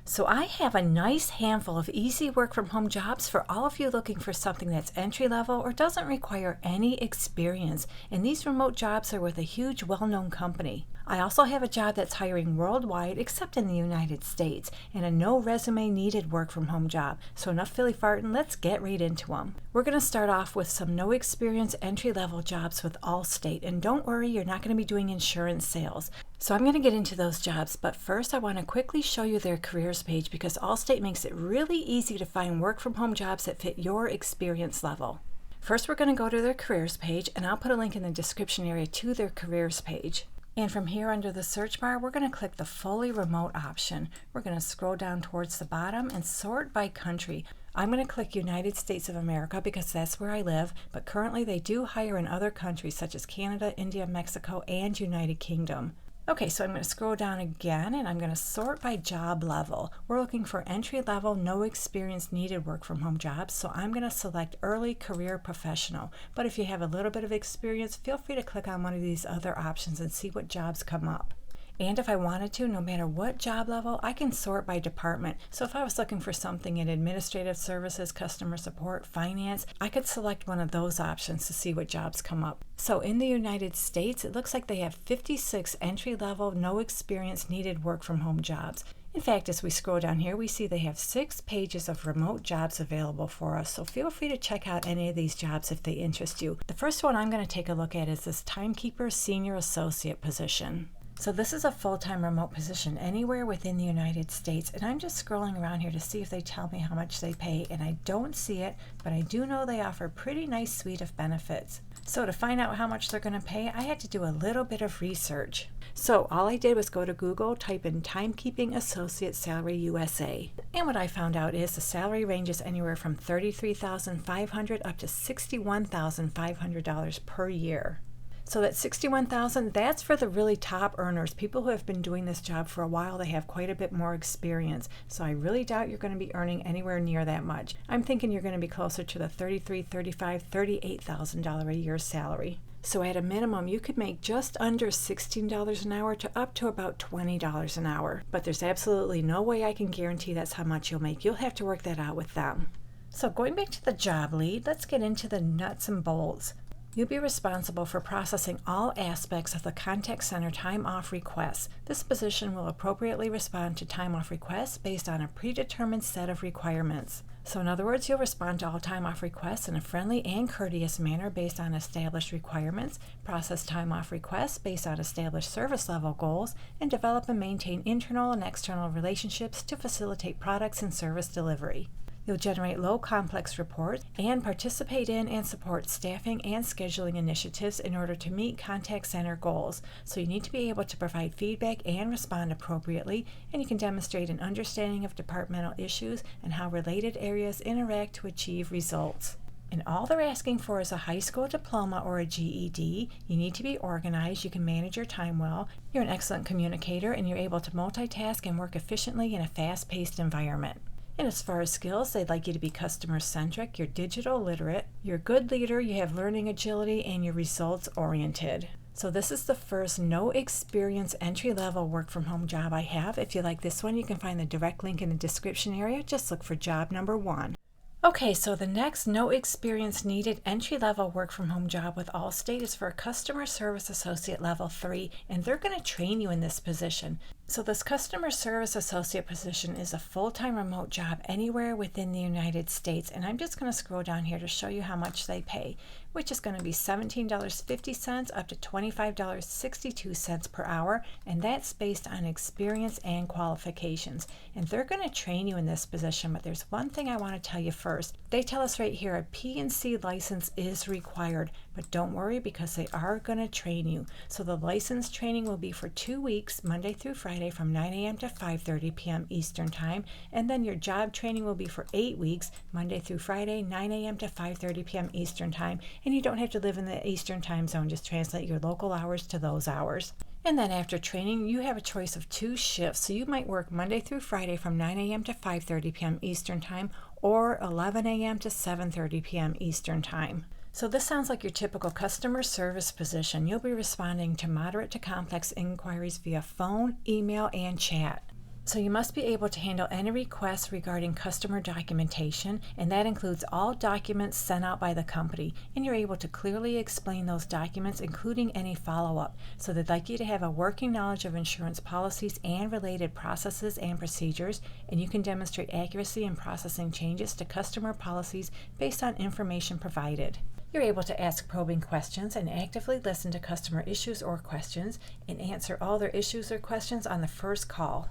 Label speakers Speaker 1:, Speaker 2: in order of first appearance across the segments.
Speaker 1: So I have a nice handful of easy work from home jobs for all of you looking for something that's entry level or doesn't require any experience. And these remote jobs are with a huge well-known company. I also have a job that's hiring worldwide except in the United States, and a no resume needed work from home job. So enough filly farting, let's get right into them. We're going to start off with some no experience entry level jobs with Allstate, and don't worry, you're not going to be doing insurance sales. So I'm going to get into those jobs, but first I want to quickly show you their careers page because Allstate makes it really easy to find work from home jobs that fit your experience level. First we're going to go to their careers page, and I'll put a link in the description area to their careers page. And from here under the search bar, we're going to click the fully remote option. We're going to scroll down towards the bottom and sort by country. I'm going to click United States of America because that's where I live, but currently they do hire in other countries such as Canada, India, Mexico, and United Kingdom. Okay, so I'm going to scroll down again and I'm going to sort by job level. We're looking for entry level, no experience needed work from home jobs, so I'm going to select early career professional. But if you have a little bit of experience, feel free to click on one of these other options and see what jobs come up. And if I wanted to, no matter what job level, I can sort by department. So if I was looking for something in administrative services, customer support, finance, I could select one of those options to see what jobs come up. So in the United States, it looks like they have 56 entry-level, no experience needed work from home jobs. In fact, as we scroll down here, we see they have 6 pages of remote jobs available for us, so feel free to check out any of these jobs if they interest you. The first one I'm going to take a look at is this Timekeeper Senior Associate position. So this is a full-time remote position anywhere within the United States, and I'm just scrolling around here to see if they tell me how much they pay, and I don't see it, but I do know they offer a pretty nice suite of benefits. So to find out how much they're going to pay, I had to do a little bit of research. So all I did was go to Google, type in Timekeeping Associate Salary USA, and what I found out is the salary ranges anywhere from $33,500 up to $61,500 per year. So that $61,000, that's for the really top earners, people who have been doing this job for a while. They have quite a bit more experience. So I really doubt you're going to be earning anywhere near that much. I'm thinking you're going to be closer to the $33,000, $35,000, $38,000 a year salary. So at a minimum, you could make just under $16 an hour to up to about $20 an hour. But there's absolutely no way I can guarantee that's how much you'll make. You'll have to work that out with them. So going back to the job lead, let's get into the nuts and bolts. You'll be responsible for processing all aspects of the contact center time-off requests. This position will appropriately respond to time-off requests based on a predetermined set of requirements. So in other words, you'll respond to all time-off requests in a friendly and courteous manner based on established requirements, process time-off requests based on established service level goals, and develop and maintain internal and external relationships to facilitate products and service delivery. You'll generate low complex reports and participate in and support staffing and scheduling initiatives in order to meet contact center goals. So you need to be able to provide feedback and respond appropriately, and you can demonstrate an understanding of departmental issues and how related areas interact to achieve results. And all they're asking for is a high school diploma or a GED. You need to be organized, you can manage your time well, you're an excellent communicator, and you're able to multitask and work efficiently in a fast-paced environment. And as far as skills, they'd like you to be customer-centric, you're digital literate, you're a good leader, you have learning agility, and you're results-oriented. So this is the first no experience entry-level work from home job I have. If you like this one, you can find the direct link in the description area. Just look for job number 1. Okay, so the next no experience needed entry-level work from home job with Allstate is for a customer service associate level 3, and they're going to train you in this position. So this customer service associate position is a full-time remote job anywhere within the United States, and I'm just going to scroll down here to show you how much they pay, which is going to be $17.50 up to $25.62 per hour, and that's based on experience and qualifications. And they're going to train you in this position, but there's one thing I want to tell you first. They tell us right here a P&C license is required, but don't worry because they are going to train you. So the license training will be for 2 weeks, Monday through Friday from 9 a.m. to 5:30 p.m. Eastern Time, and then your job training will be for 8 weeks, Monday through Friday, 9 a.m. to 5:30 p.m. Eastern Time, and you don't have to live in the Eastern Time zone, just translate your local hours to those hours. And then after training, you have a choice of 2 shifts, so you might work Monday through Friday from 9 a.m. to 5:30 p.m. Eastern Time, or 11 a.m. to 7:30 p.m. Eastern Time. So this sounds like your typical customer service position. You'll be responding to moderate to complex inquiries via phone, email, and chat. So you must be able to handle any requests regarding customer documentation, and that includes all documents sent out by the company, and you're able to clearly explain those documents, including any follow-up. So they'd like you to have a working knowledge of insurance policies and related processes and procedures, and you can demonstrate accuracy in processing changes to customer policies based on information provided. You're able to ask probing questions and actively listen to customer issues or questions and answer all their issues or questions on the first call.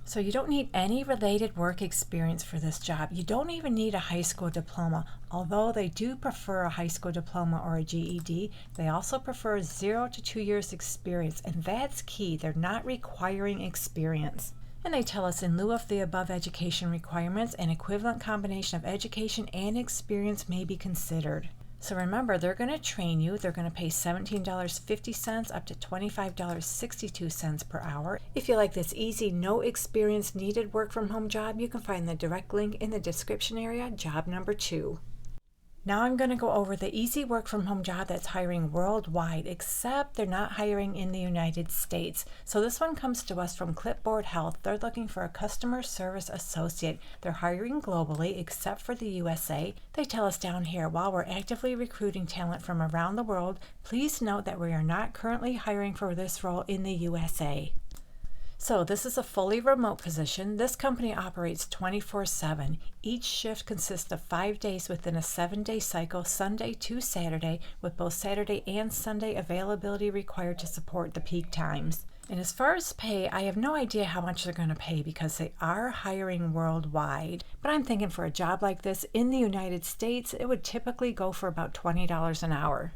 Speaker 1: So you don't need any related work experience for this job. You don't even need a high school diploma. Although they do prefer a high school diploma or a GED, they also prefer 0 to 2 years experience, and that's key. They're not requiring experience. And they tell us in lieu of the above education requirements, an equivalent combination of education and experience may be considered. So remember, they're going to train you. They're going to pay $17.50 up to $25.62 per hour. If you like this easy, no experience needed work from home job, you can find the direct link in the description area, job number 2. Now I'm going to go over the easy work from home job that's hiring worldwide, except they're not hiring in the United States. So this one comes to us from Clipboard Health. They're looking for a customer service associate. They're hiring globally, except for the USA. They tell us down here, while we're actively recruiting talent from around the world, please note that we are not currently hiring for this role in the USA. So this is a fully remote position. This company operates 24/7. Each shift consists of 5 days within a 7-day cycle, Sunday to Saturday, with both Saturday and Sunday availability required to support the peak times. And as far as pay, I have no idea how much they're going to pay because they are hiring worldwide. But I'm thinking for a job like this in the United States, it would typically go for about $20 an hour.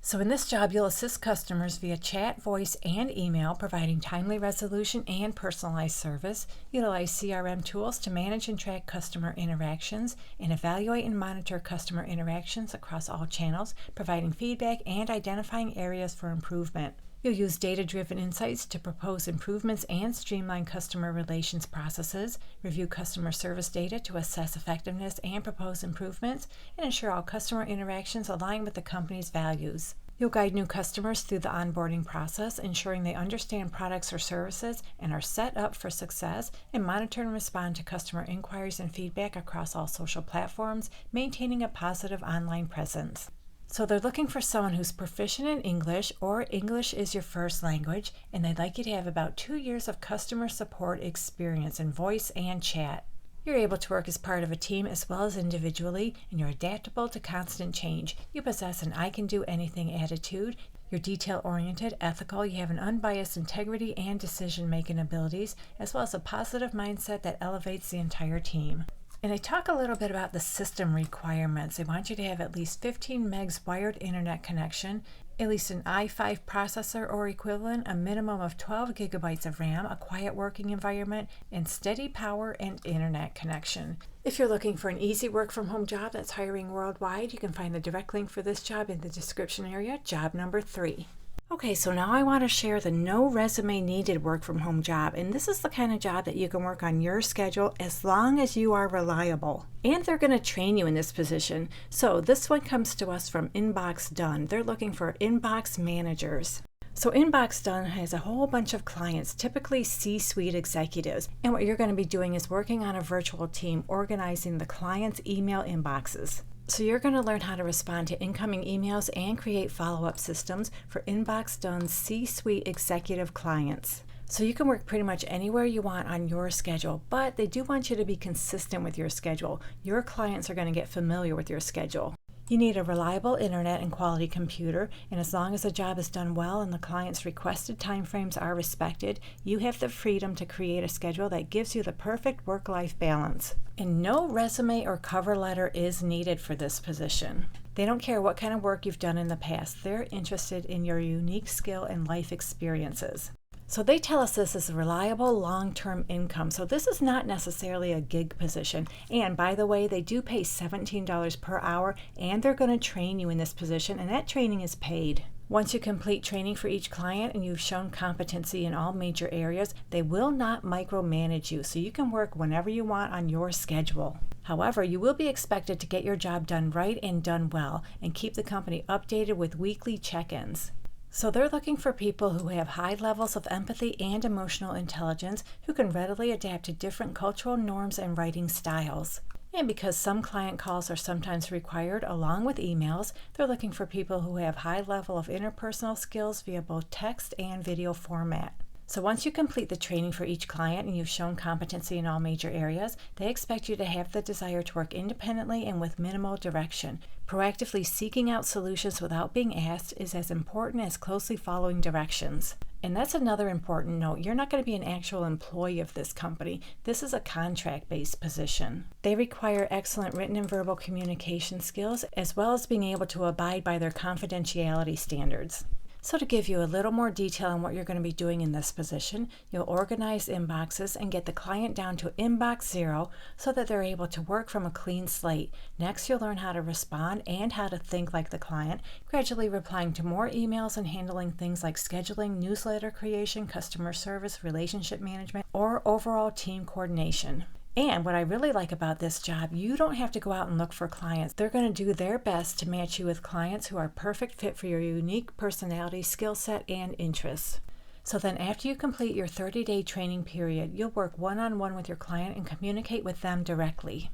Speaker 1: So in this job, you'll assist customers via chat, voice, and email, providing timely resolution and personalized service, utilize CRM tools to manage and track customer interactions, and evaluate and monitor customer interactions across all channels, providing feedback and identifying areas for improvement. You'll use data-driven insights to propose improvements and streamline customer relations processes, review customer service data to assess effectiveness and propose improvements, and ensure all customer interactions align with the company's values. You'll guide new customers through the onboarding process, ensuring they understand products or services and are set up for success, and monitor and respond to customer inquiries and feedback across all social platforms, maintaining a positive online presence. So they're looking for someone who's proficient in English or English is your first language, and they'd like you to have about 2 years of customer support experience in voice and chat. You're able to work as part of a team as well as individually, and you're adaptable to constant change. You possess an I can do anything attitude. You're detail-oriented, ethical, you have an unbiased integrity and decision-making abilities, as well as a positive mindset that elevates the entire team. And I talk a little bit about the system requirements. They want you to have at least 15 megs wired internet connection, at least an i5 processor or equivalent, a minimum of 12 gigabytes of RAM, a quiet working environment, and steady power and internet connection. If you're looking for an easy work from home job that's hiring worldwide, you can find the direct link for this job in the description area, job number 3. Okay, so now I want to share the no resume needed work from home job, and this is the kind of job that you can work on your schedule as long as you are reliable. And they're going to train you in this position. So this one comes to us from Inbox Done. They're looking for inbox managers. So Inbox Done has a whole bunch of clients, typically C-suite executives, and what you're going to be doing is working on a virtual team, organizing the clients' email inboxes. So you're going to learn how to respond to incoming emails and create follow-up systems for Inbox Done's C-suite executive clients. So you can work pretty much anywhere you want on your schedule, but they do want you to be consistent with your schedule. Your clients are going to get familiar with your schedule. You need a reliable internet and quality computer, and as long as the job is done well and the client's requested timeframes are respected, you have the freedom to create a schedule that gives you the perfect work-life balance. And no resume or cover letter is needed for this position. They don't care what kind of work you've done in the past. They're interested in your unique skill and life experiences. So they tell us this is a reliable long-term income. So this is not necessarily a gig position. And by the way, they do pay $17 per hour, and they're going to train you in this position, and that training is paid. Once you complete training for each client and you've shown competency in all major areas, they will not micromanage you, so you can work whenever you want on your schedule. However, you will be expected to get your job done right and done well, and keep the company updated with weekly check-ins. So they're looking for people who have high levels of empathy and emotional intelligence, who can readily adapt to different cultural norms and writing styles. And because some client calls are sometimes required along with emails, they're looking for people who have high level of interpersonal skills via both text and video format. So once you complete the training for each client and you've shown competency in all major areas, they expect you to have the desire to work independently and with minimal direction. Proactively seeking out solutions without being asked is as important as closely following directions. And that's another important note. You're not going to be an actual employee of this company. This is a contract-based position. They require excellent written and verbal communication skills, as well as being able to abide by their confidentiality standards. So to give you a little more detail on what you're going to be doing in this position, you'll organize inboxes and get the client down to inbox 0 so that they're able to work from a clean slate. Next, you'll learn how to respond and how to think like the client, gradually replying to more emails and handling things like scheduling, newsletter creation, customer service, relationship management, or overall team coordination. And what I really like about this job, you don't have to go out and look for clients. They're going to do their best to match you with clients who are a perfect fit for your unique personality, skill set, and interests. So then after you complete your 30-day training period, you'll work one-on-one with your client and communicate with them directly.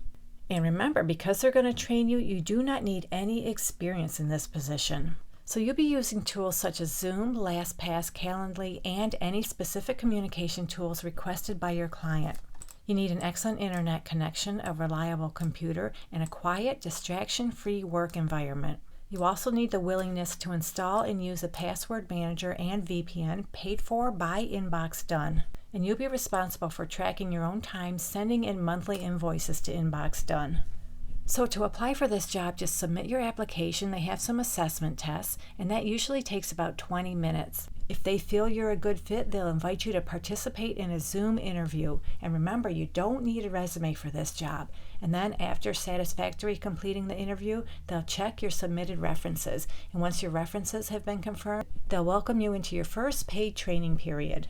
Speaker 1: And remember, because they're going to train you, you do not need any experience in this position. So you'll be using tools such as Zoom, LastPass, Calendly, and any specific communication tools requested by your client. You need an excellent internet connection, a reliable computer, and a quiet, distraction-free work environment. You also need the willingness to install and use a password manager and VPN paid for by Inbox Done. And you'll be responsible for tracking your own time, sending in monthly invoices to Inbox Done. So to apply for this job, just submit your application. They have some assessment tests, and that usually takes about 20 minutes. If they feel you're a good fit, they'll invite you to participate in a Zoom interview. And remember, you don't need a resume for this job. And then after satisfactorily completing the interview, they'll check your submitted references. And once your references have been confirmed, they'll welcome you into your first paid training period.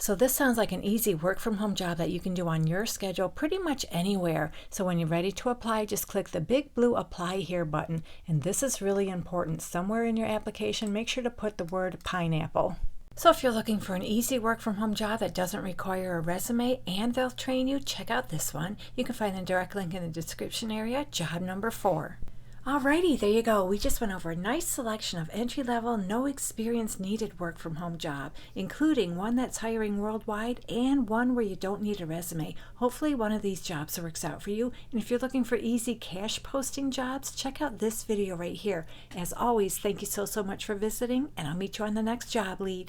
Speaker 1: So this sounds like an easy work-from-home job that you can do on your schedule pretty much anywhere. So when you're ready to apply, just click the big blue Apply Here button. And this is really important. Somewhere in your application, make sure to put the word pineapple. So if you're looking for an easy work-from-home job that doesn't require a resume and they'll train you, check out this one. You can find the direct link in the description area, job number 4. Alrighty, there you go. We just went over a nice selection of entry-level, no experience needed work-from-home job, including one that's hiring worldwide and one where you don't need a resume. Hopefully one of these jobs works out for you. And if you're looking for easy cash posting jobs, check out this video right here. As always, thank you so much for visiting, and I'll meet you on the next job lead.